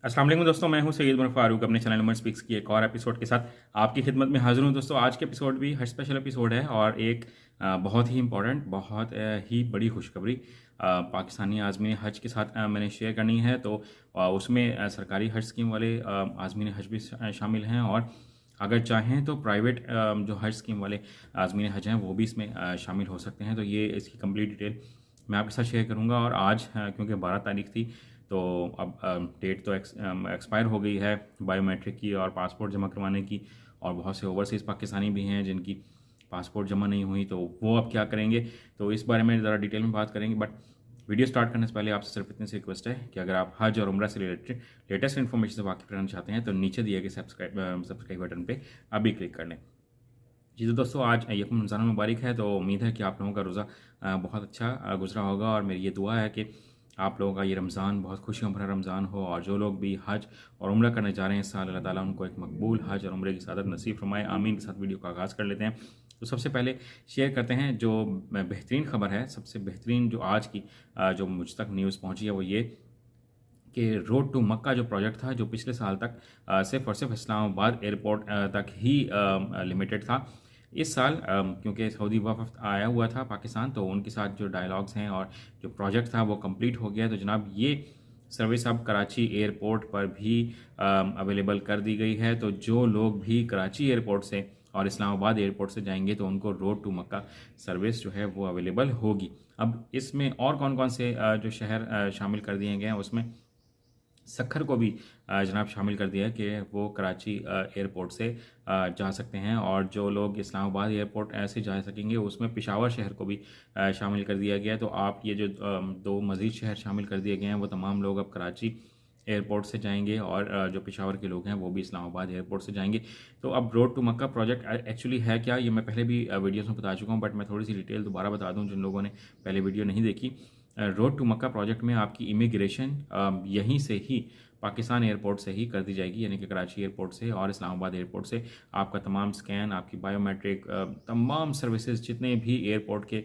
अस्सलाम वालेकुम दोस्तों, मैं हूं सैयद उमर फारूक अपने चैनल उमर स्पीक्स की एक और एपिसोड के साथ आपकी खिदमत में हाजिर हूं। दोस्तों आज के एपिसोड भी हज स्पेशल एपिसोड है और एक बहुत ही इंपॉर्टेंट, बहुत ही बड़ी खुशखबरी पाकिस्तानी आज़मीन हज के साथ मैंने शेयर करनी है। तो उसमें सरकारी हज स्कीम वाले आज़मीन हज भी शामिल हैं और अगर चाहें तो प्राइवेट जो हज स्कीम वाले आज़मीन हज हैं वो भी इसमें शामिल हो सकते हैं। तो ये इसकी कंप्लीट डिटेल मैं आपके साथ शेयर करूंगा। और आज क्योंकि 12 तारीख थी तो अब डेट तो एक्सपायर हो गई है बायोमेट्रिक की और पासपोर्ट जमा करवाने की। और बहुत से ओवरसीज़ पाकिस्तानी भी हैं जिनकी पासपोर्ट जमा नहीं हुई, तो वो अब क्या करेंगे, तो इस बारे में ज़रा डिटेल में बात करेंगे। बट वीडियो स्टार्ट करने से पहले आपसे सिर्फ इतनी सी रिक्वेस्ट है कि अगर आप हज और उम्रा से रिलेटेड लेटेस्ट इन्फॉर्मेशन से वाकिफ रहना चाहते हैं तो नीचे दिए गए सब्सक्राइब बटन पे अभी क्लिक कर लें। जी तो दोस्तों, आज यकम रमज़ान मुबारक है, तो उम्मीद है कि आप लोगों का रोज़ा बहुत अच्छा गुजरा होगा। और मेरी ये दुआ है कि आप लोगों का ये रमज़ान बहुत खुशियों भरा रमज़ान हो। और जो लोग भी हज और उम्रा करने जा रहे हैं इस साल, अल्लाह ताला उनको एक मकबूल हज और उम्रे की सादत नसीब फरमाए, आमीन के साथ वीडियो का आगाज़ कर लेते हैं। तो सबसे पहले शेयर करते हैं जो बेहतरीन खबर है। सबसे बेहतरीन जो आज की जो मुझ तक न्यूज़ पहुँची है वो ये कि रोड टू मक्का जो प्रोजेक्ट था, जो पिछले साल तक सिर्फ और सिर्फ इस्लामाबाद एयरपोर्ट तक ही लिमिटेड था, इस साल क्योंकि सऊदी वफ़द आया हुआ था पाकिस्तान, तो उनके साथ जो डायलॉग्स हैं और जो प्रोजेक्ट था वो कंप्लीट हो गया। तो जनाब ये सर्विस अब कराची एयरपोर्ट पर भी अवेलेबल कर दी गई है। तो जो लोग भी कराची एयरपोर्ट से और इस्लामाबाद एयरपोर्ट से जाएंगे तो उनको रोड टू मक्का सर्विस जो है वो अवेलेबल होगी। अब इसमें और कौन कौन से जो शहर शामिल कर दिए गए हैं, उसमें सखर को भी जनाब शामिल कर दिया है कि वो कराची एयरपोर्ट से जा सकते हैं। और जो लोग इस्लामाबाद एयरपोर्ट ऐसे जा सकेंगे उसमें पेशावर शहर को भी शामिल कर दिया गया है। तो आप ये जो दो मज़ीद शहर शामिल कर दिए गए हैं, वो तमाम लोग अब कराची एयरपोर्ट से जाएंगे और जो पेशावर के लोग हैं वो भी इस्लामाबाद एयरपोर्ट से जाएंगे। तो अब road to Mecca project actually है क्या, ये मैं पहले भी वीडियोस में बता चुका हूँ, बट मैं थोड़ी सी डिटेल दोबारा बता दूँ जिन लोगों ने पहले वीडियो नहीं देखी। रोड टू मक्का प्रोजेक्ट में आपकी इमिग्रेशन यहीं से ही पाकिस्तान एयरपोर्ट से ही कर दी जाएगी, यानी कि कराची एयरपोर्ट से और इस्लामाबाद एयरपोर्ट से आपका तमाम स्कैन, आपकी बायोमेट्रिक, तमाम सर्विसेज, जितने भी एयरपोर्ट के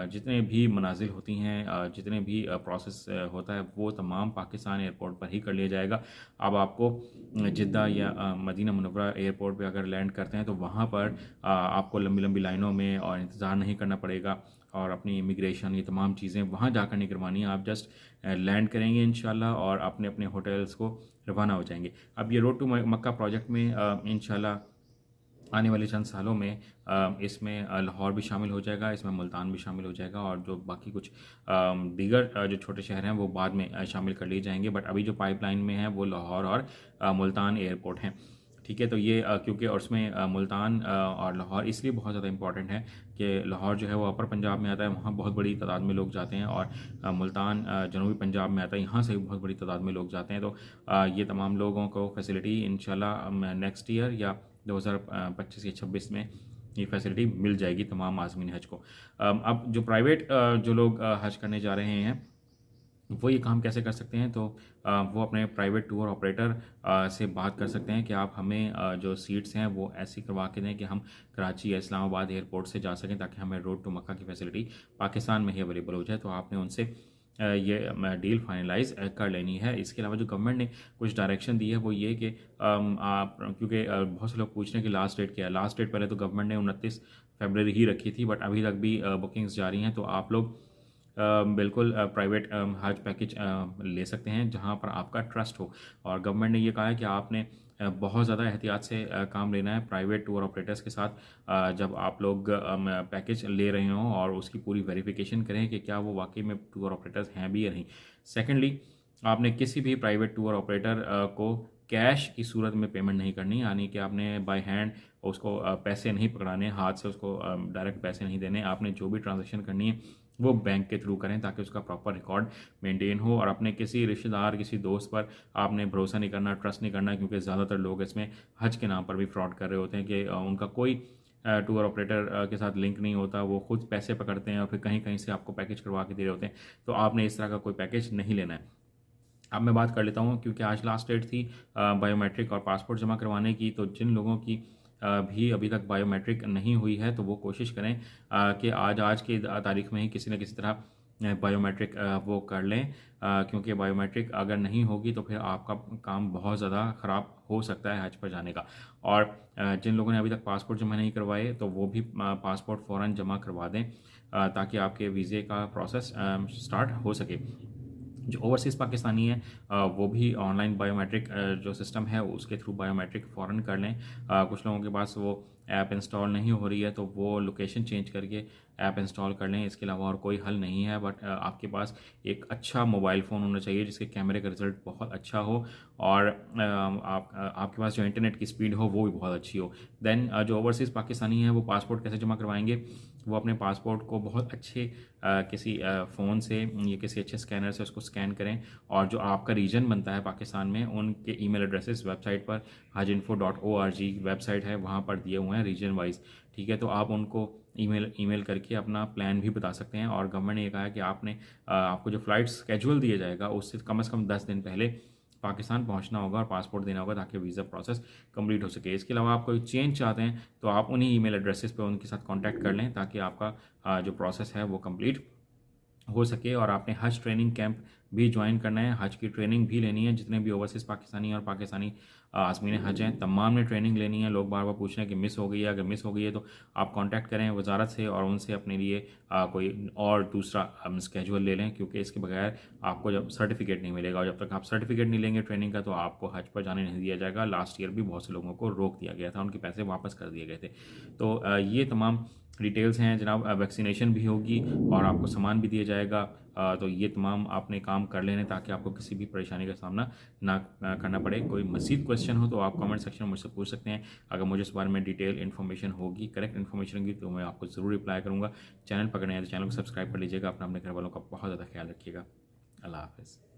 जितने भी मनाजिल होती हैं, जितने भी प्रोसेस होता है, वो तमाम पाकिस्तान एयरपोर्ट पर ही कर लिया जाएगा। अब आपको जिद्दा या मदीना मुनव्वरा एयरपोर्ट पे अगर लैंड करते हैं तो वहाँ पर आपको लंबी लंबी लाइनों में और इंतज़ार नहीं करना पड़ेगा और अपनी इमिग्रेशन ये तमाम चीज़ें वहाँ जाकर नहीं करवानी है। आप जस्ट लैंड करेंगे इंशाल्लाह और अपने अपने होटल्स को रवाना हो जाएंगे। अब ये रोड टू मक्का प्रोजेक्ट में इंशाल्लाह आने वाले चंद सालों में इसमें लाहौर भी शामिल हो जाएगा, इसमें मुल्तान भी शामिल हो जाएगा और जो बाकी कुछ दीगर जो छोटे शहर हैं वो बाद में शामिल कर लिए जाएंगे। बट अभी जो पाइपलाइन में है वो लाहौर और मुल्तान एयरपोर्ट हैं। ठीक है, तो ये क्योंकि और उसमें मुल्तान और लाहौर इसलिए बहुत ज़्यादा इंपॉर्टेंट है कि लाहौर जो है वो अपर पंजाब में आता है, वहाँ बहुत बड़ी तादाद में लोग जाते हैं। और मुल्तान जनूबी पंजाब में आता है, यहाँ से भी बहुत बड़ी तादाद में लोग जाते हैं। तो ये तमाम लोगों को फैसिलिटी इंशाल्लाह नेक्स्ट ईयर या 2025 या 26 में ये फैसिलिटी मिल जाएगी तमाम आज़मीन हज को। अब जो प्राइवेट जो लोग हज करने जा रहे हैं वो ये काम कैसे कर सकते हैं, तो वो अपने प्राइवेट टूर ऑपरेटर से बात कर सकते हैं कि आप हमें जो सीट्स हैं वो ऐसी करवा के दें कि हम कराची या इस्लामाबाद एयरपोर्ट से जा सकें, ताकि हमें रोड टू मक्का की फैसिलिटी पाकिस्तान में ही अवेलेबल हो जाए। तो आपने उनसे ये डील फाइनलाइज कर लेनी है। इसके अलावा जो गवर्नमेंट ने कुछ डायरेक्शन दी है वो ये कि आप, क्योंकि बहुत से लोग पूछ रहे हैं कि लास्ट डेट क्या है। लास्ट डेट पहले तो गवर्नमेंट ने 29 फरवरी ही रखी थी, बट अभी तक भी बुकिंग्स जारी हैं। तो आप लोग बिल्कुल प्राइवेट हज पैकेज ले सकते हैं जहां पर आपका ट्रस्ट हो। और गवर्नमेंट ने ये कहा है कि आपने बहुत ज़्यादा एहतियात से काम लेना है प्राइवेट टूर ऑपरेटर्स के साथ जब आप लोग पैकेज ले रहे हों, और उसकी पूरी वेरिफिकेशन करें कि क्या वो वाकई में टूर ऑपरेटर्स हैं भी या नहीं। सेकेंडली, आपने किसी भी प्राइवेट टूर ऑपरेटर को कैश की सूरत में पेमेंट नहीं करनी, यानी कि आपने बाय हैंड उसको पैसे नहीं पकड़ाने, हाथ से उसको डायरेक्ट पैसे नहीं देने। आपने जो भी ट्रांजैक्शन करनी है वो बैंक के थ्रू करें ताकि उसका प्रॉपर रिकॉर्ड मेंटेन हो। और अपने किसी रिश्तेदार, किसी दोस्त पर आपने भरोसा नहीं करना, ट्रस्ट नहीं करना, क्योंकि ज़्यादातर लोग इसमें हज के नाम पर भी फ्रॉड कर रहे होते हैं कि उनका कोई टूर ऑपरेटर के साथ लिंक नहीं होता, वो खुद पैसे पकड़ते हैं और फिर कहीं कहीं से आपको पैकेज करवा के दे रहे होते हैं। तो आपने इस तरह का कोई पैकेज नहीं लेना है। अब मैं बात कर लेता हूँ, क्योंकि आज लास्ट डेट थी बायोमेट्रिक और पासपोर्ट जमा करवाने की। तो जिन लोगों की भी अभी तक बायोमेट्रिक नहीं हुई है तो वो कोशिश करें कि आज की तारीख में ही किसी न किसी तरह बायोमेट्रिक वो कर लें, क्योंकि बायोमेट्रिक अगर नहीं होगी तो फिर आपका काम बहुत ज़्यादा ख़राब हो सकता है हज पर जाने का। और जिन लोगों ने अभी तक पासपोर्ट जमा नहीं करवाए तो वो भी पासपोर्ट फ़ौरन जमा करवा दें, ताकि आपके वीज़े का प्रोसेस स्टार्ट हो सके। जो ओवरसीज़ पाकिस्तानी है वो भी ऑनलाइन बायोमेट्रिक जो सिस्टम है उसके थ्रू बायोमेट्रिक फ़ौरन कर लें। कुछ लोगों के पास वो ऐप इंस्टॉल नहीं हो रही है तो वो लोकेशन चेंज करके ऐप इंस्टॉल कर लें। इसके अलावा और कोई हल नहीं है, बट आपके पास एक अच्छा मोबाइल फ़ोन होना चाहिए जिसके कैमरे का रिज़ल्ट बहुत अच्छा हो, और आपके पास जो इंटरनेट की स्पीड हो वो भी बहुत अच्छी हो। देन जो ओवरसीज़ पाकिस्तानी है वो पासपोर्ट कैसे जमा करवाएंगे, वो अपने पासपोर्ट को बहुत अच्छे किसी फ़ोन से या किसी अच्छे स्कैनर से उसको स्कैन करें, और जो आपका रीजन बनता है पाकिस्तान में उनके ईमेल एड्रेसेस वेबसाइट पर hajinfo.org वेबसाइट है वहाँ पर दिए हुए हैं रीजन वाइज। ठीक है, तो आप उनको ईमेल करके अपना प्लान भी बता सकते हैं। और गवर्नमेंट ने ये कहा है कि आपको जो फ़्लाइट स्केड्यूल दिया जाएगा उससे कम से कम 10 दिन पहले पाकिस्तान पहुंचना होगा और पासपोर्ट देना होगा ताकि वीज़ा प्रोसेस कंप्लीट हो सके। इसके अलावा आप कोई चेंज चाहते हैं तो आप उन्हीं ईमेल एड्रेसेस पे उनके साथ कांटेक्ट कर लें ताकि आपका जो प्रोसेस है वो कंप्लीट हो सके। और आपने हज ट्रेनिंग कैंप भी ज्वाइन करना है, हज की ट्रेनिंग भी लेनी है। जितने भी ओवरसीज़ पाकिस्तानी और पाकिस्तानी आज़मीन हज हैं तमाम ने ट्रेनिंग लेनी है। लोग बार बार पूछ रहे हैं कि मिस हो गई है, अगर मिस हो गई है तो आप कांटेक्ट करें वजारत से और उनसे अपने लिए कोई और दूसरा स्केजुअल ले लें, क्योंकि इसके बगैर आपको जब सर्टिफिकेट नहीं मिलेगा, और जब तक आप सर्टिफिकेट नहीं लेंगे ट्रेनिंग का तो आपको हज पर जाने नहीं दिया जाएगा। लास्ट ईयर भी बहुत से लोगों को रोक दिया गया था, उनके पैसे वापस कर दिए गए थे। तो ये तमाम डिटेल्स हैं जनाब। वैक्सीनेशन भी होगी और आपको सामान भी दिया जाएगा। तो ये तमाम आपने काम कर लेने ताकि आपको किसी भी परेशानी का सामना ना करना पड़े। कोई मज़ीद क्वेश्चन हो तो आप कमेंट सेक्शन में मुझसे पूछ सकते हैं। अगर मुझे इस बारे में डिटेल इन्फॉर्मेशन होगी, करेक्ट इन्फॉर्मेशन होगी तो मैं आपको ज़रूर रिप्लाई करूँगा। चैनल पकड़े हैं तो चैनल को सब्सक्राइब कर लीजिएगा। अपने घर वालों का बहुत ज़्यादा ख्याल रखिएगा। अल्लाह हाफ़िज़।